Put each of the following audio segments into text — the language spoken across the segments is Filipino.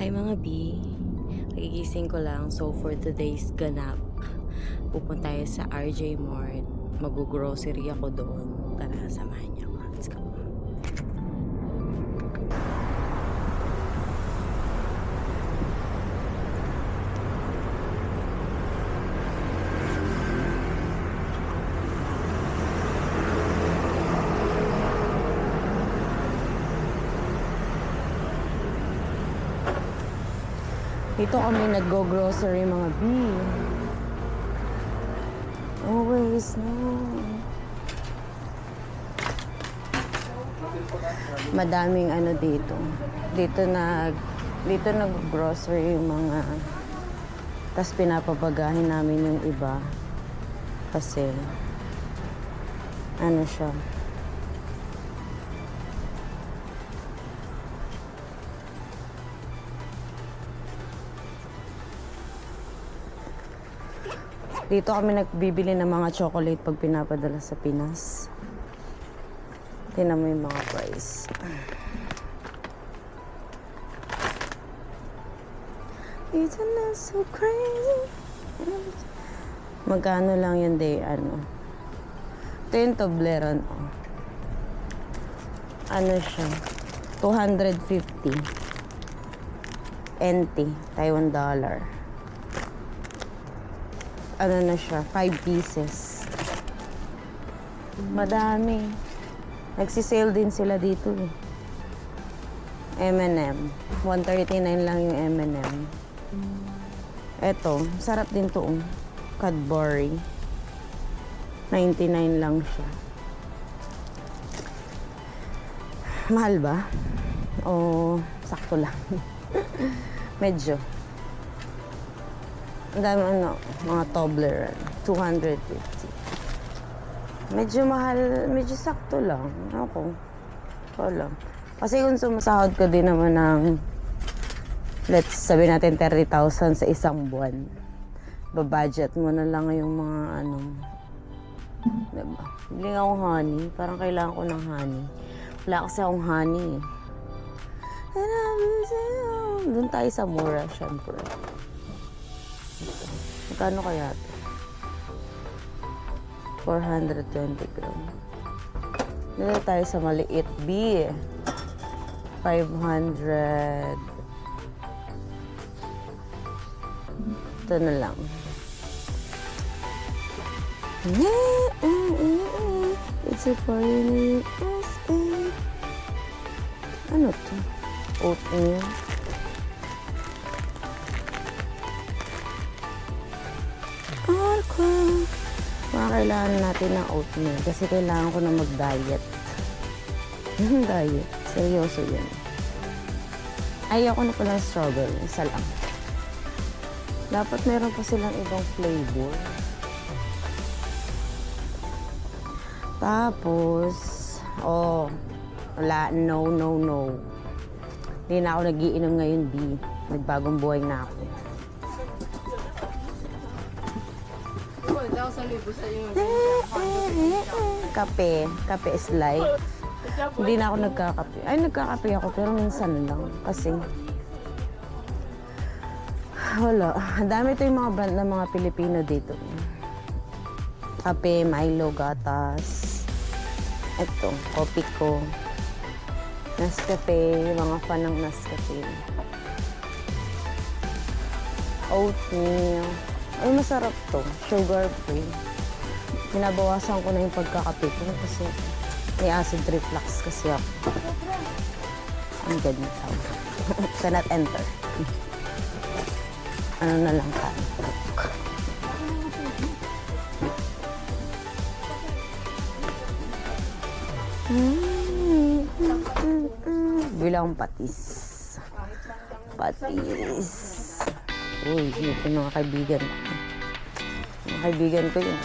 Hi mga B, nagigising ko lang. So for today's ganap, pupunta tayo sa RJ Mart. Mag-grocery ako doon. Tara, samahan niyo ako. Let's go. Dito kami nag-go-grocery mga B. Always no. Madaming ano dito. Dito nag-grocery yung mga, tas pinapabagahin namin yung iba. Kasi ano siya, dito kami nagbibili ng mga chocolate pag pinapadala sa Pinas. Tingnan mo yung mga price. It's not so crazy. Magkano lang yun day, ano? Ito yung Toblerone. Ano siya? 250 NT, Taiwan dollar. Ano na siya, 5 pieces. Madami. Nagsisale din sila dito eh. M&M. 139 lang yung M&M. Eto, sarap din to. Cadbury. 99 lang siya. Mahal ba? O sakto lang? Medyo. Ang dami ano, mga Toblerone, 250. Medyo mahal, medyo sakto lang. Ako, lang. Kasi kung sumasahod ko din naman ng, let's sabi natin 30,000 sa isang buwan. Babudget mo na lang yung mga ano, diba? Bili nga akong honey, parang kailangan ko ng honey. Wala kasi akong honey. Doon tayo sa mura, syempre. Magkano kaya ito? 420 gram. Dito tayo sa maliit B. 500. Ito na lang. It's a party in the USA. Ano to? Oatmeal. Mga kailangan natin ng oatmeal kasi kailangan ko na mag-diet. Diet. Seryoso yun. Ayoko na pala ng strawberry. Isa lang. Dapat meron pa silang ibang flavor. Tapos, wala. No. Hindi na ako nagiinom ngayon, B. Nagbagong buhay na ako. Kape is life. Hindi na ako nagkakape. Ay, nagkakape ako pero minsan lang. Kasi wala. Dami ito yung mga brand ng mga Pilipino dito. Kape, Milo, gatas. Ito, kopi ko. Nescafe, mga fan ng Nescafe. Oatmeal. Ay, masarap to. Sugar free. Binabawasan ko na yung pagkakape ko kasi may acid reflux kasi ako. Ang ganyan tawag. Cannot enter. Ano na lang ka? Bilang patis. Uy, ito mga kaibigan ko. Mga kaibigan ko yun.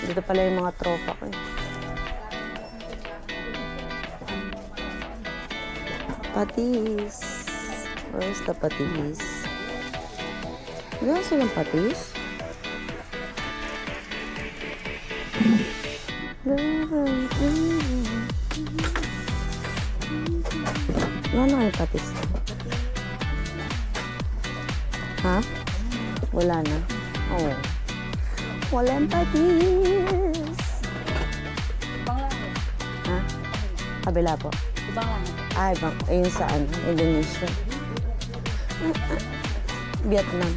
Dito pala yung mga tropa ko. Patis. Where's the patis? Wala silang patis? Ano kayong patis? Ha? Wala na? Oo. Walang patis. Ha? Kabila po. Ay, bang, ayun saan? Indonesia. Vietnam.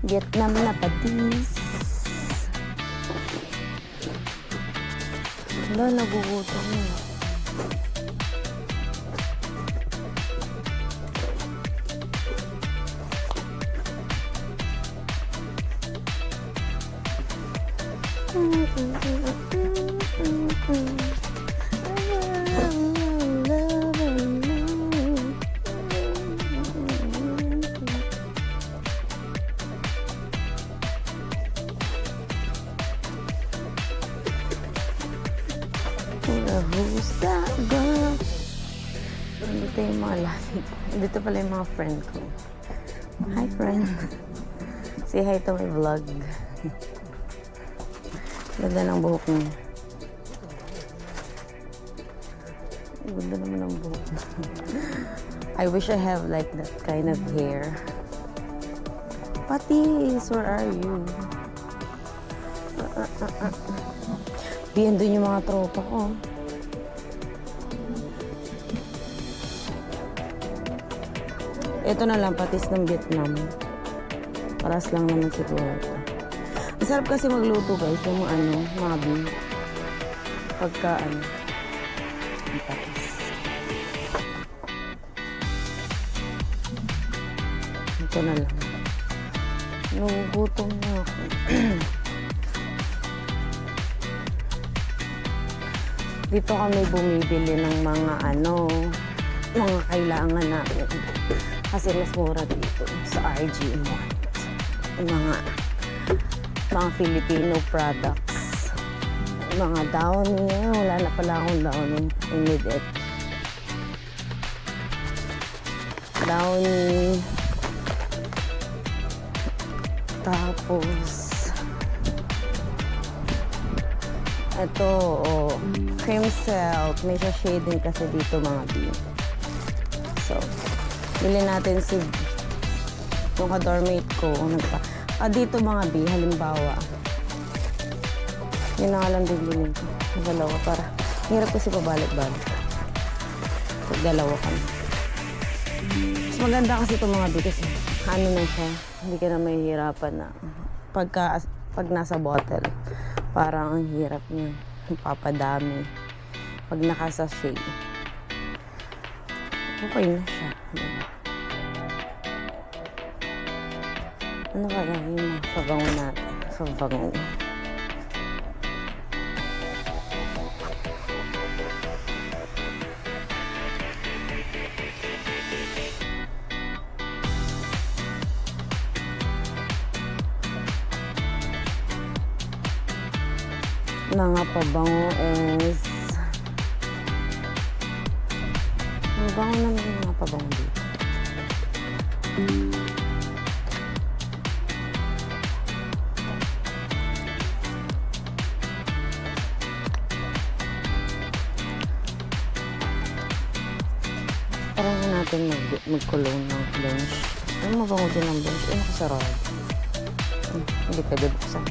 Vietnam na patis. Wala, nagugutom na. Who's that girl? Dito yung mga lasik. Dito pala yung mga friend ko. Hi, friend. Say hi to my vlog. Ganda ng buhok niya. Ganda naman ng buhok. I wish I have like that kind of hair. Patis, where are you? Diyan doon yung mga tropa ko. Ito na lang, patis ng Vietnam. Paras lang naman siguro ito. Masarap kasi magluto guys, yung mga beef. Pagka ang patis. Ito na lang. Nagugutom na ako. Dito kami bumibili ng mga mga kailangan natin. Kasi mas mura dito sa RG Mart. Yung mga Filipino products. Mga downy. Wala na pala akong downy. I need it. Downy. Tapos ito, cream silk. May shade din kasi dito mga beef. So, bili natin si yung ka-dormate ko. Dito mga beef, halimbawa. Yun na nga lang din bilhin ko. Dalawa para. Hirap kasi pabalik-balik. Pag dalawa kami. Mas maganda kasi itong mga beef kasi na siya. Hindi ka na mahihirapan na. Pag nasa bottle. Parang ang hirap niya. Papadami. Pag nakasashay. Okay na siya. Ano kaya yung masabango natin? Sabango. Mga pabango is ang bango naman yung mga pabango dito. Parang natin mag-cologne ng bench. Ano mabango din ng bench? Ano kasarap? Hindi pwede buksan.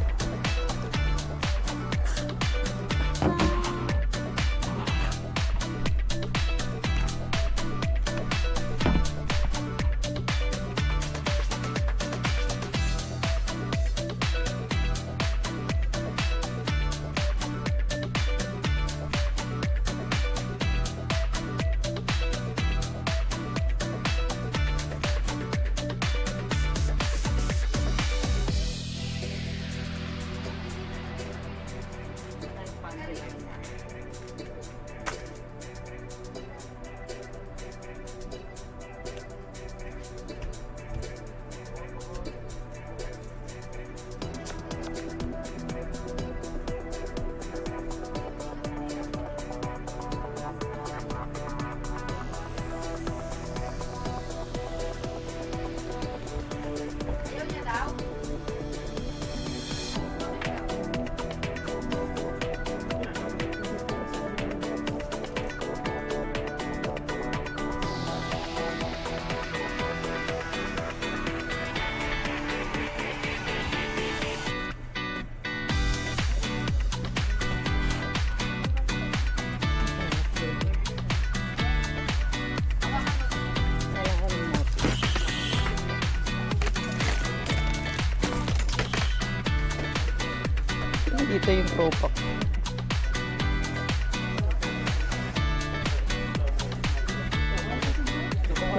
Dito yung tropa ko.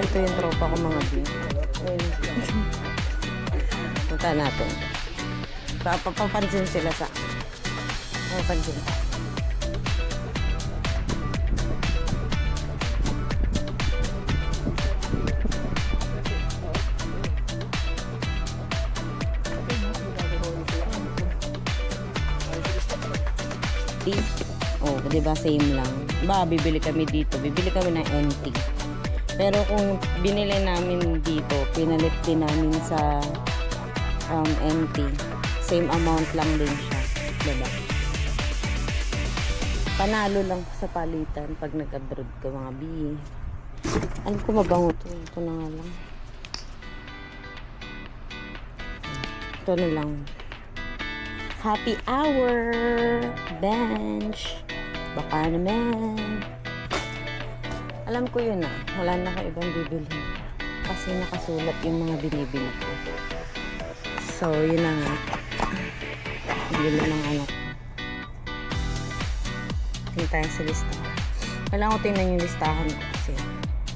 Dito yung tropa ko mga B. Punta natin. Papapansin sila sa... Papapansin. Oh, diba same lang. Ba, bibili kami dito. Bibili kami ng NT. Pero kung binili namin dito, pinalit din namin sa NT. Same amount lang din siya. Diba? Panalo lang sa palitan pag nag-abroad ka mga B. Alam ko mabango to. Ito na nga lang. Ito na lang. Happy hour bench. Baka naman. Alam ko yun na. Wala na akong ibang bibili. Kasi nakasulat yung mga binibili ko. So, yun na nga. Bibili ng anak. Tingin tayo sa lista. Kailangan ko tingnan yung listahan ko kasi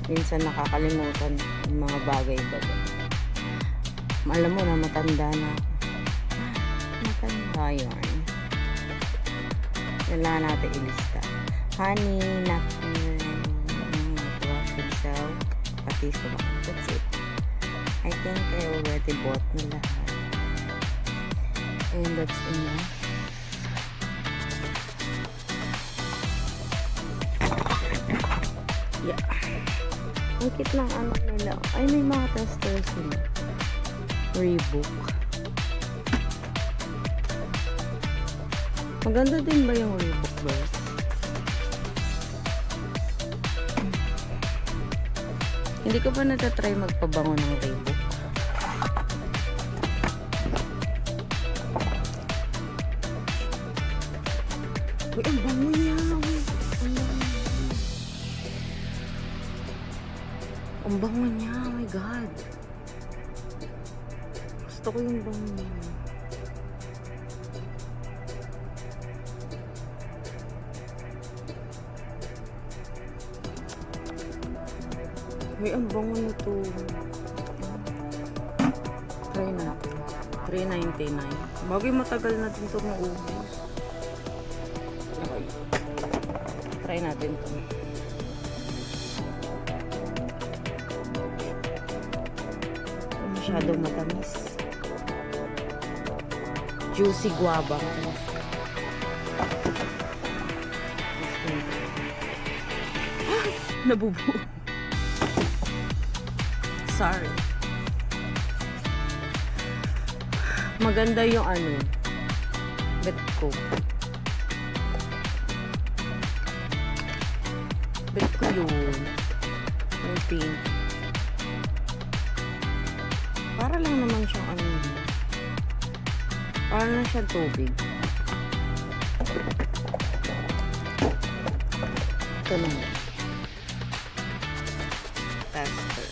minsan nakakalimutan yung mga bagay-bagay. Alam mo na, matanda na ako. Matanda yun. Kailangan natin ilista. Honey, napkin, wash yourself, pati sa baka. That's it. I think I already bought na lahat. And that's enough. Yeah. Ang cute ng anak nila. Ay, may mga testers nila. Reebok. Maganda din ba yung Reebok bros? Hindi ko pa natatry magpabango ng Reebok. Uy, ang bango niya. Ang bango niya. Oh my God. Gusto ko yung bango niya. Uy, ang bango nito. Try natin. $3.99. Bagay matagal na din ito maubos. Okay. Try natin ito. Masyadong matamis. Juicy guava. Nabubuo. Sorry. Maganda yung ano. Bet ko. Bet ko yun. Yung pink. Para lang naman siyang ano. Para lang siyang tubig. Ito naman. Tester.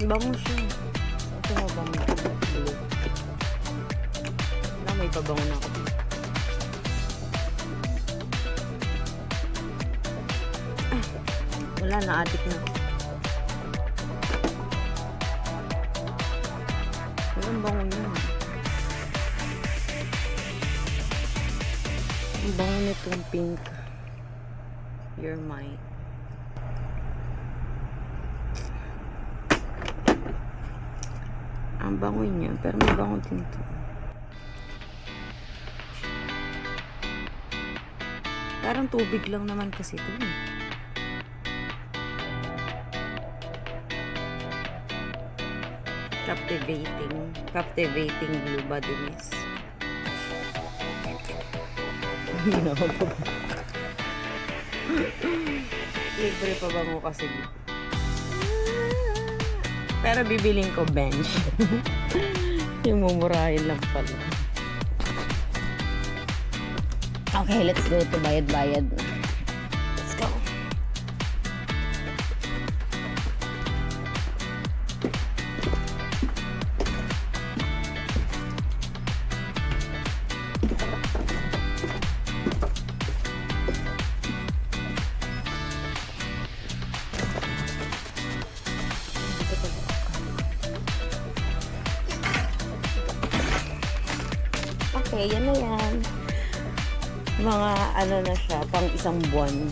Bango siya. Ito mabango. Blue. Na, may pabango na ako. Wala, na-addict na. Walang bango niya. Ang bango nitong pink. You're mine. Ang bango niya, pero may bango din ito. Parang tubig lang naman kasi ito. Captivating blue body mist. Hindi na ako pa ba? Libre pa ba mo kasi? Pero bibiling ko bench. Yung mumurahin lang pala. Okay, let's go to bayad-bayad. Let's go. Okay, yan na yan. Mga ano na siya, pang isang buwan.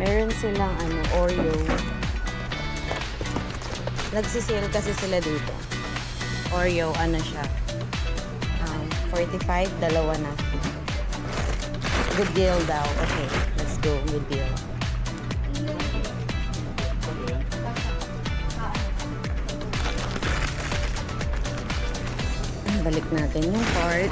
Meron silang Oreo. Nagsisale kasi sila dito. Oreo, siya. 45, dalawa na. Good deal daw. Okay, let's go. Good deal. Balik natin yung cart.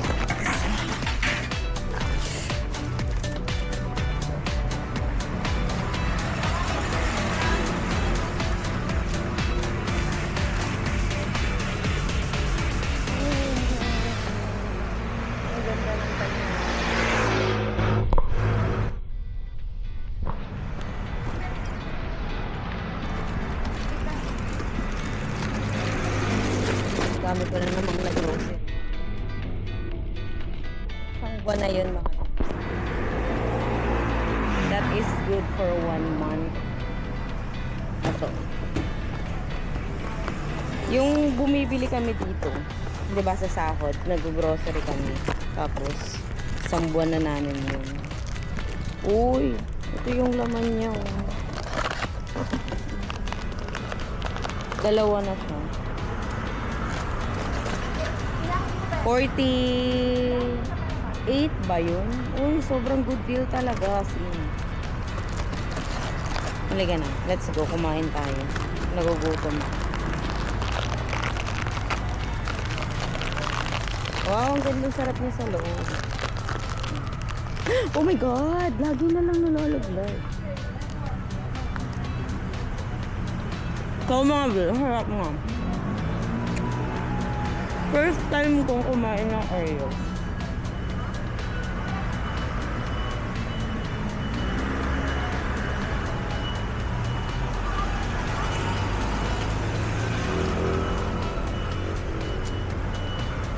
Dami ko na namang nag-grocery. Isang buwan na yun mga. That is good for 1 month. Ito. Yung bumibili kami dito, di ba sa sahod, nag-grocery kami. Tapos, isang buwan na namin yun. Uy, ito yung laman niya. Dalawa na siya. 48 ba yun? Uy, sobrang good deal talaga. Halika na. Let's go. Kumain tayo. Nagugutom. Wow, ang ganda. Sarap niya sa loob. Oh my God! Lagi na lang nalalaglag. So mga bil, harap nga. First time kong kumain ng Oreo.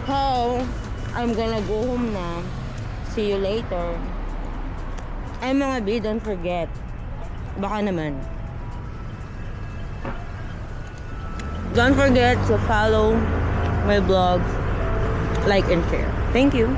So, I'm gonna go home na. See you later. Ay mga B, don't forget. Baka naman. Don't forget to follow my vlogs, like and share. Thank you.